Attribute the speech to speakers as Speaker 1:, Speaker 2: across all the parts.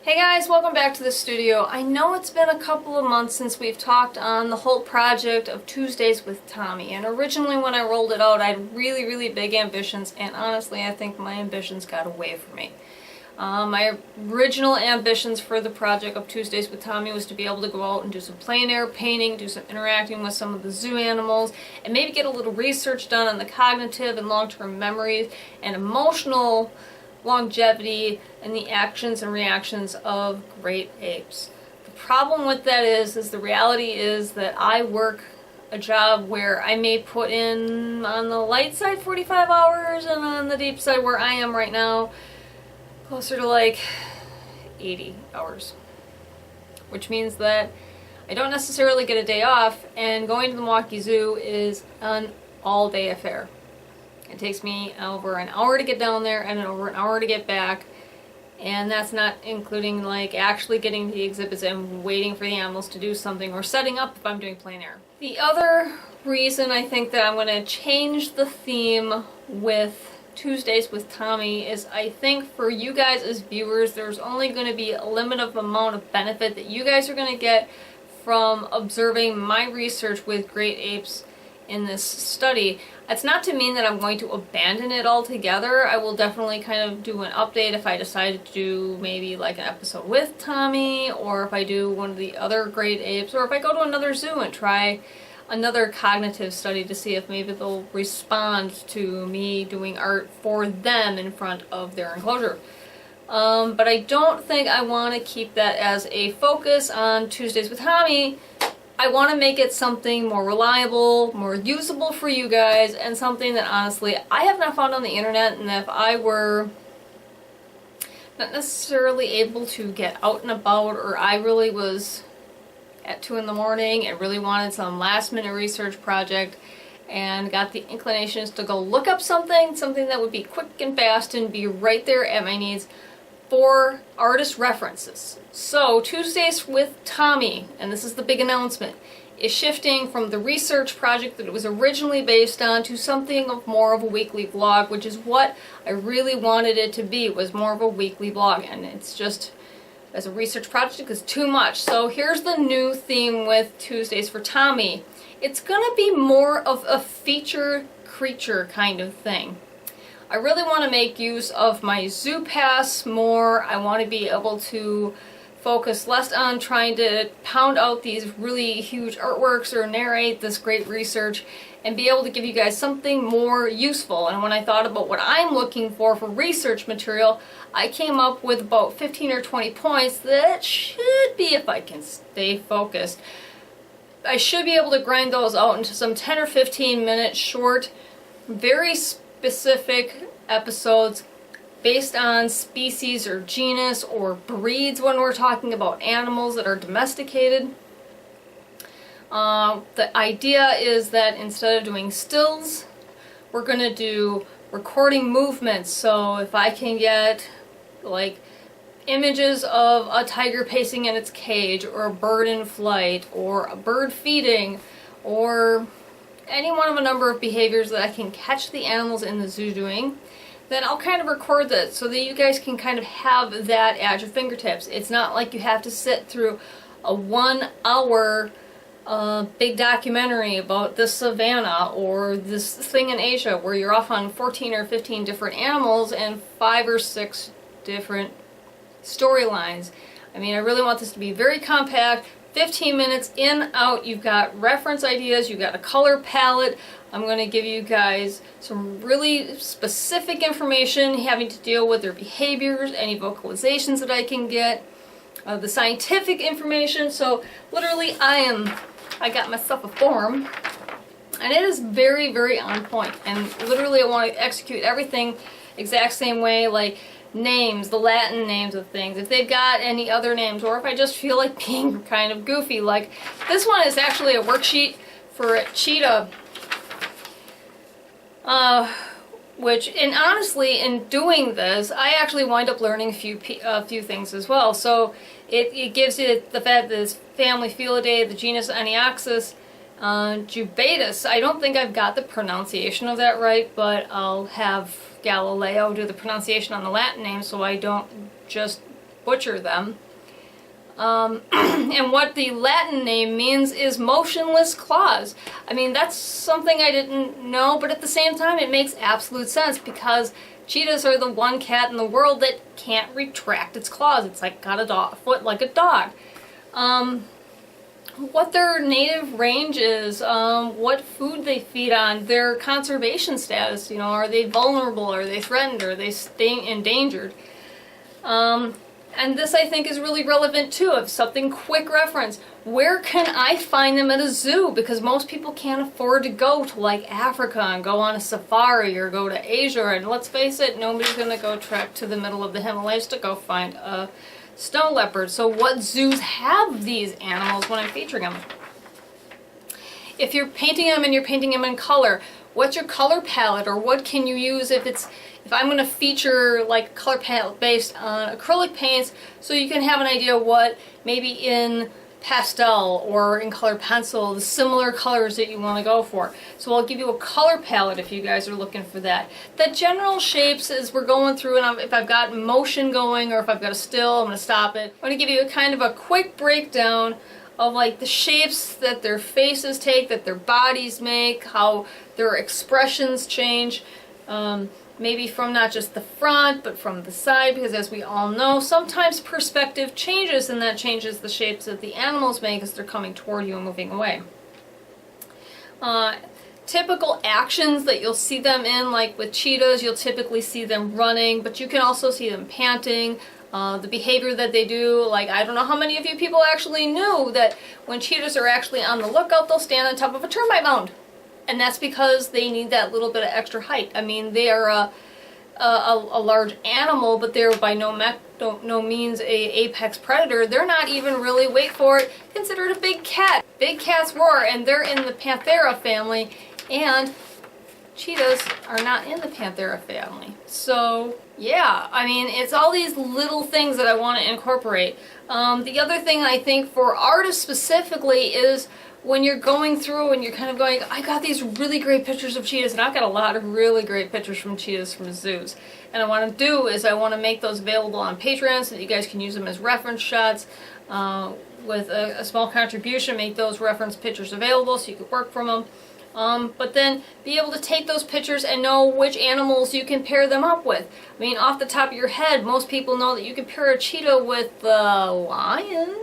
Speaker 1: Hey guys, welcome back to the studio. I know it's been a couple of months since we've talked on the whole project of Tuesdays with Tommy, and originally when I rolled it out I had really big ambitions, and honestly I think my ambitions got away from me. My original ambitions for the project of Tuesdays with Tommy was to be able to go out and do some plein air painting, do some interacting with some of the zoo animals, and maybe get a little research done on the cognitive and long-term memories and emotional longevity and the actions and reactions of great apes. The problem with that is the reality is that I work a job where I may put in on the light side 45 hours and on the deep side where I am right now closer to like 80 hours, which means that I don't necessarily get a day off, and going to the Milwaukee Zoo is an all-day affair. It takes me over an hour to get down there and over an hour to get back, and that's not including like actually getting to the exhibits and waiting for the animals to do something or setting up if I'm doing plein air. The other reason I think that I'm going to change the theme with Tuesdays with Tommy is I think for you guys as viewers there's only going to be a limited amount of benefit that you guys are going to get from observing my research with great apes in this study. That's not to mean that I'm going to abandon it altogether. I will definitely kind of do an update if I decide to do maybe like an episode with Tommy, or if I do one of the other great apes, or if I go to another zoo and try another cognitive study to see if maybe they'll respond to me doing art for them in front of their enclosure. But I don't think I want to keep that as a focus on Tuesdays with Tommy. I want to make it something more reliable, more usable for you guys, and something that honestly I have not found on the internet, and if I were not necessarily able to get out and about, or I really was at 2 in the morning and really wanted some last minute research project and got the inclinations to go look up something that would be quick and fast and be right there at my needs for artist references. So Tuesdays with Tommy, and this is the big announcement, is shifting from the research project that it was originally based on to something of more of a weekly vlog, which is what I really wanted it to be, was more of a weekly vlog, and it's just, as a research project, is too much. So here's the new theme with Tuesdays for Tommy. It's gonna be more of a feature creature kind of thing. I really want to make use of my zoo pass more. I want to be able to focus less on trying to pound out these really huge artworks or narrate this great research, and be able to give you guys something more useful. And when I thought about what I'm looking for research material, I came up with about 15 or 20 points that should be, if I can stay focused, I should be able to grind those out into some 10 or 15 minute short, very specific episodes based on species or genus or breeds when we're talking about animals that are domesticated. The idea is that instead of doing stills, we're going to do recording movements. So if I can get like images of a tiger pacing in its cage, or a bird in flight, or a bird feeding, or any one of a number of behaviors that I can catch the animals in the zoo doing, then I'll kind of record that so that you guys can kind of have that at your fingertips. It's not like you have to sit through a 1 hour big documentary about the savannah or this thing in Asia where you're off on 14 or 15 different animals and 5 or 6 different storylines. I mean, I really want this to be very compact. 15 minutes in, out, you've got reference ideas, you've got a color palette. I'm going to give you guys some really specific information having to deal with their behaviors, any vocalizations that I can get, the scientific information. So literally I got myself a form, and it is very on point, and literally I want to execute everything exact same way, like names, the Latin names of things, if they've got any other names, or if I just feel like being kind of goofy. Like this one is actually a worksheet for a cheetah, which, and honestly in doing this I actually wind up learning a few things as well. So it gives you the fact that it's family Felidae, the genus Anioxus, Jubatus. I don't think I've got the pronunciation of that right, but I'll have Galileo do the pronunciation on the Latin name so I don't just butcher them. And what the Latin name means is motionless claws. I mean, that's something I didn't know, but at the same time it makes absolute sense because cheetahs are the one cat in the world that can't retract its claws. It's like got a foot like a dog. What their native range is, what food they feed on, their conservation status, you know, are they vulnerable, are they threatened, are they endangered? And this I think is really relevant too, of something quick reference. Where can I find them at a zoo? Because most people can't afford to go to like Africa and go on a safari or go to Asia, and let's face it, nobody's gonna go trek to the middle of the Himalayas to go find a snow leopard. So what zoos have these animals when I'm featuring them? If you're painting them and you're painting them in color, what's your color palette, or what can you use if I'm going to feature like color palette based on acrylic paints, so you can have an idea what maybe in pastel or in color pencil, the similar colors that you want to go for. So I'll give you a color palette if you guys are looking for that. The general shapes as we're going through, and if I've got motion going or if I've got a still, I'm going to stop it. I'm going to give you a kind of a quick breakdown of like the shapes that their faces take, that their bodies make, how their expressions change. Maybe from not just the front, but from the side, because as we all know, sometimes perspective changes, and that changes the shapes that the animals make as they're coming toward you and moving away. Typical actions that you'll see them in, like with cheetahs, you'll typically see them running, but you can also see them panting. The behavior that they do, like I don't know how many of you people actually knew that when cheetahs are actually on the lookout, they'll stand on top of a termite mound. And that's because they need that little bit of extra height. I mean, they are a large animal, but they're by no means a apex predator. They're not even really, wait for it, considered a big cat. Big cats roar, and they're in the Panthera family, and cheetahs are not in the Panthera family. So yeah, I mean, it's all these little things that I want to incorporate. The other thing I think for artists specifically is when you're going through and you're kind of going, I got these really great pictures of cheetahs, and I've got a lot of really great pictures from cheetahs from zoos. And I want to do is I want to make those available on Patreon so that you guys can use them as reference shots. With a small contribution, make those reference pictures available so you can work from them. But then be able to take those pictures and know which animals you can pair them up with. I mean, off the top of your head, most people know that you can pair a cheetah with the lion.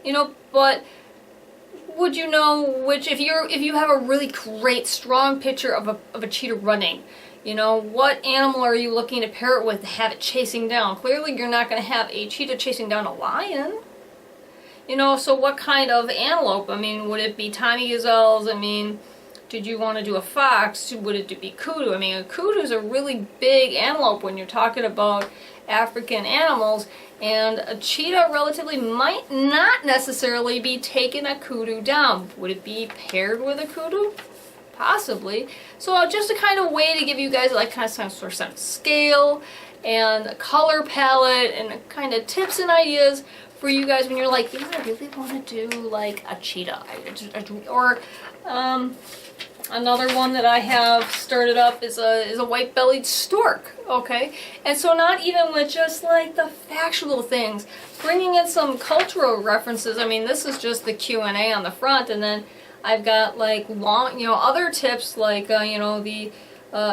Speaker 1: You know, but would you know which, if you have a really great strong picture of a cheetah running, you know, what animal are you looking to pair it with to have it chasing down? Clearly you're not going to have a cheetah chasing down a lion. You know, so what kind of antelope? I mean, would it be tiny gazelles? I mean, did you want to do a fox? Would it be kudu? I mean, a kudu is a really big antelope when you're talking about African animals, and a cheetah relatively might not necessarily be taking a kudu down. Would it be paired with a kudu? Possibly. So just a kind of way to give you guys like kind of some sort of scale and a color palette and kind of tips and ideas for you guys when you're like, yeah, I really want to do like a cheetah. Or another one that I have started up is a white-bellied stork, okay? And so not even with just like the factual things, bringing in some cultural references. I mean, this is just the Q&A on the front, and then I've got like long, you know, other tips like, you know,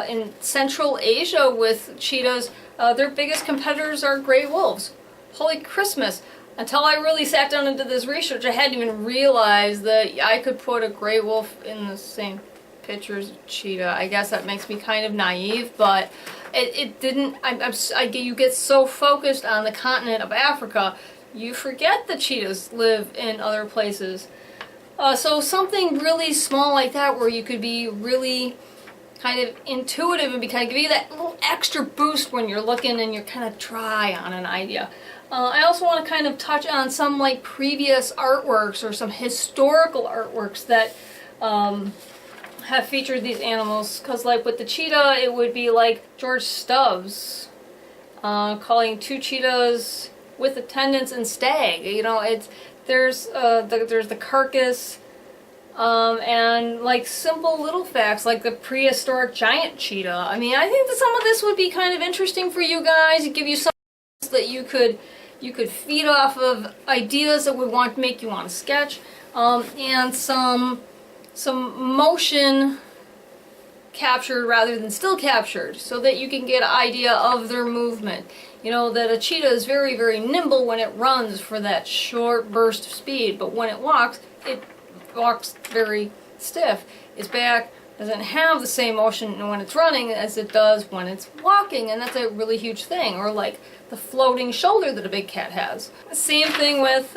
Speaker 1: in Central Asia with cheetahs, their biggest competitors are gray wolves. Holy Christmas. Until I really sat down and did this research, I hadn't even realized that I could put a gray wolf in the same picture as a cheetah. I guess that makes me kind of naive, but it didn't. You get so focused on the continent of Africa, you forget that cheetahs live in other places. So something really small like that, where you could be really kind of intuitive and be kind of give you that little extra boost when you're looking and you're kind of dry on an idea. I also want to kind of touch on some like previous artworks or some historical artworks that have featured these animals, because like with the cheetah it would be like George Stubbs calling two cheetahs with attendants and stag. You know, there's the carcass and like simple little facts like the prehistoric giant cheetah. I mean, I think that some of this would be kind of interesting for you guys, give you some that you could feed off of, ideas that would make you want to sketch, and some motion captured rather than still captured, so that you can get an idea of their movement. You know, that a cheetah is very, very nimble when it runs for that short burst of speed, but when it walks very stiff. Its back doesn't have the same motion when it's running as it does when it's walking, and that's a really huge thing. Or like the floating shoulder that a big cat has. Same thing with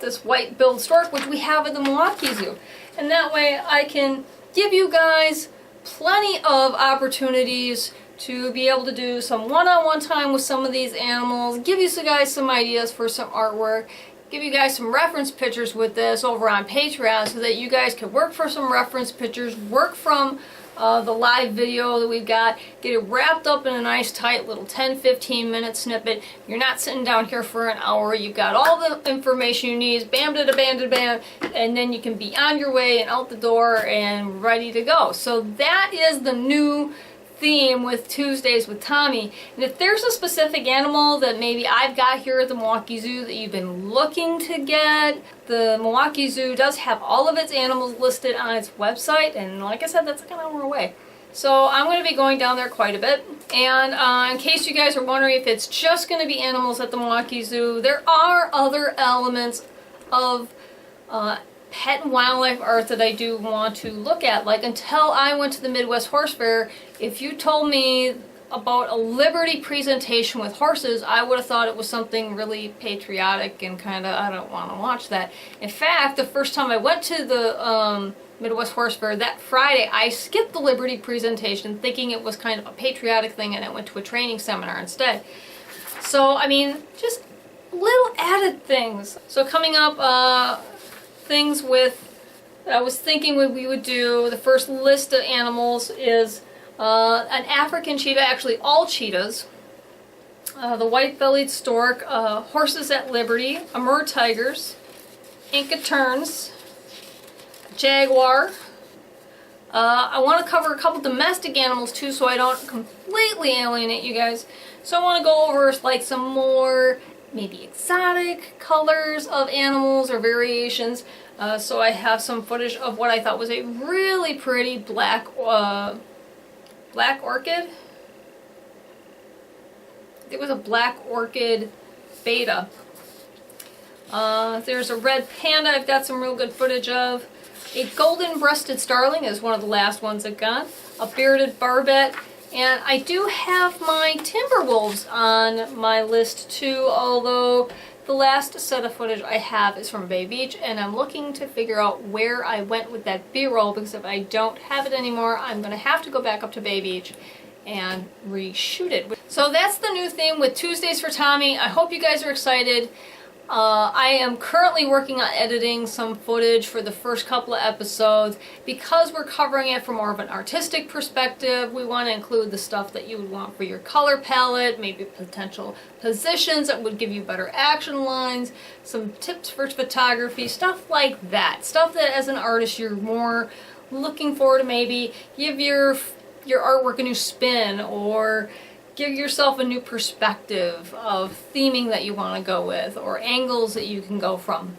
Speaker 1: this white-billed stork, which we have at the Milwaukee Zoo. And that way I can give you guys plenty of opportunities to be able to do some one-on-one time with some of these animals, give you guys some ideas for some artwork, give you guys some reference pictures with this over on Patreon, so that you guys can work for some reference pictures, work from the live video that we've got, get it wrapped up in a nice tight little 10-15 minute snippet. You're not sitting down here for an hour. You've got all the information you need, bam, da, da, bam, da, bam, and then you can be on your way and out the door and ready to go. So that is the new theme with Tuesdays with Tommy. And if there's a specific animal that maybe I've got here at the Milwaukee Zoo that you've been looking to get, the Milwaukee Zoo does have all of its animals listed on its website, and like I said, that's like an hour away. So I'm going to be going down there quite a bit. And in case you guys are wondering if it's just going to be animals at the Milwaukee Zoo, there are other elements of pet and wildlife art that I do want to look at. Like, until I went to the Midwest Horse Fair, if you told me about a Liberty presentation with horses, I would have thought it was something really patriotic and kind of, I don't want to watch that. In fact, the first time I went to the Midwest Horse Fair, that Friday, I skipped the Liberty presentation thinking it was kind of a patriotic thing, and I went to a training seminar instead. So, I mean, just little added things. So coming up, things with that I was thinking we would do, the first list of animals is an African cheetah, actually all cheetahs, the white-bellied stork, horses at liberty, Amur tigers, Inca terns, jaguar. I want to cover a couple domestic animals too, so I don't completely alienate you guys. So I want to go over like some more maybe exotic colors of animals or variations. So I have some footage of what I thought was a really pretty black orchid. It was a black orchid beta. There's a red panda I've got some real good footage of. A golden-breasted starling is one of the last ones I got. A bearded barbet. And I do have my timberwolves on my list too, although the last set of footage I have is from Bay Beach, and I'm looking to figure out where I went with that B-roll, because if I don't have it anymore, I'm going to have to go back up to Bay Beach and reshoot it. So that's the new theme with Tuesdays for Tommy. I hope you guys are excited. I am currently working on editing some footage for the first couple of episodes. Because we're covering it from more of an artistic perspective, we want to include the stuff that you would want for your color palette, maybe potential positions that would give you better action lines, some tips for photography, stuff like that. Stuff that as an artist you're more looking for to maybe give your artwork a new spin, or give yourself a new perspective of theming that you want to go with, or angles that you can go from.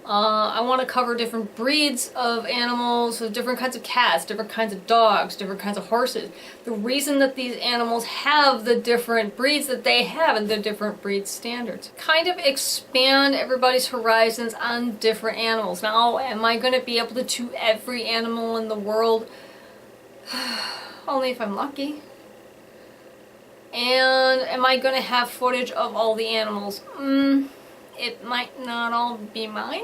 Speaker 1: I want to cover different breeds of animals, so different kinds of cats, different kinds of dogs, different kinds of horses. The reason that these animals have the different breeds that they have and the different breed standards. Kind of expand everybody's horizons on different animals. Now, am I going to be able to do every animal in the world? Only if I'm lucky. And am I going to have footage of all the animals? It might not all be mine.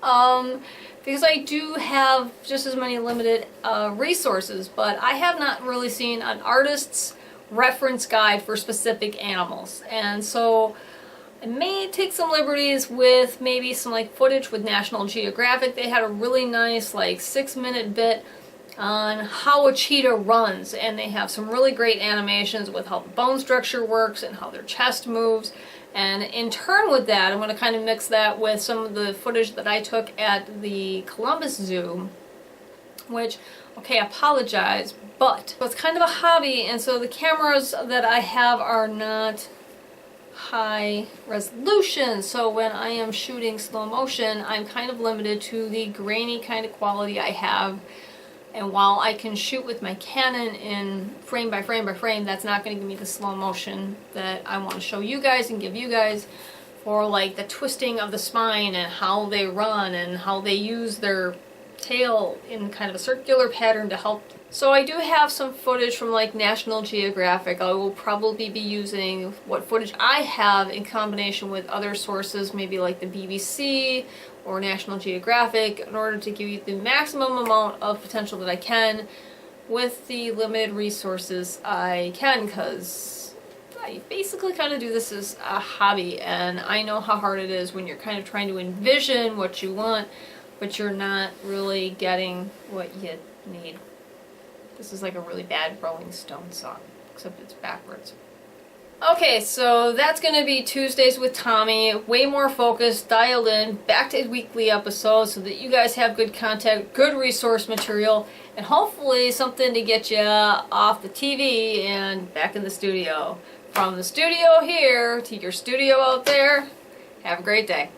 Speaker 1: Because I do have just as many limited resources, but I have not really seen an artist's reference guide for specific animals. And so I may take some liberties with maybe some like footage with National Geographic. They had a really nice like 6-minute bit on how a cheetah runs, and they have some really great animations with how the bone structure works and how their chest moves. And in turn with that, I'm going to kind of mix that with some of the footage that I took at the Columbus Zoo, which, okay, I apologize, but it's kind of a hobby, and so the cameras that I have are not high resolution, so when I am shooting slow motion, I'm kind of limited to the grainy kind of quality I have. And while I can shoot with my Canon in frame by frame by frame, that's not going to give me the slow motion that I want to show you guys and give you guys, for like the twisting of the spine and how they run and how they use their tail in kind of a circular pattern to help. So I do have some footage from like National Geographic. I will probably be using what footage I have in combination with other sources, maybe like the BBC or National Geographic, in order to give you the maximum amount of potential that I can with the limited resources I can, because I basically kind of do this as a hobby, and I know how hard it is when you're kind of trying to envision what you want, but you're not really getting what you need. This is like a really bad Rolling Stone song, except it's backwards. Okay, so that's going to be Tuesdays with Tommy. Way more focused, dialed in, back to weekly episodes so that you guys have good content, good resource material, and hopefully something to get you off the TV and back in the studio. From the studio here to your studio out there, have a great day.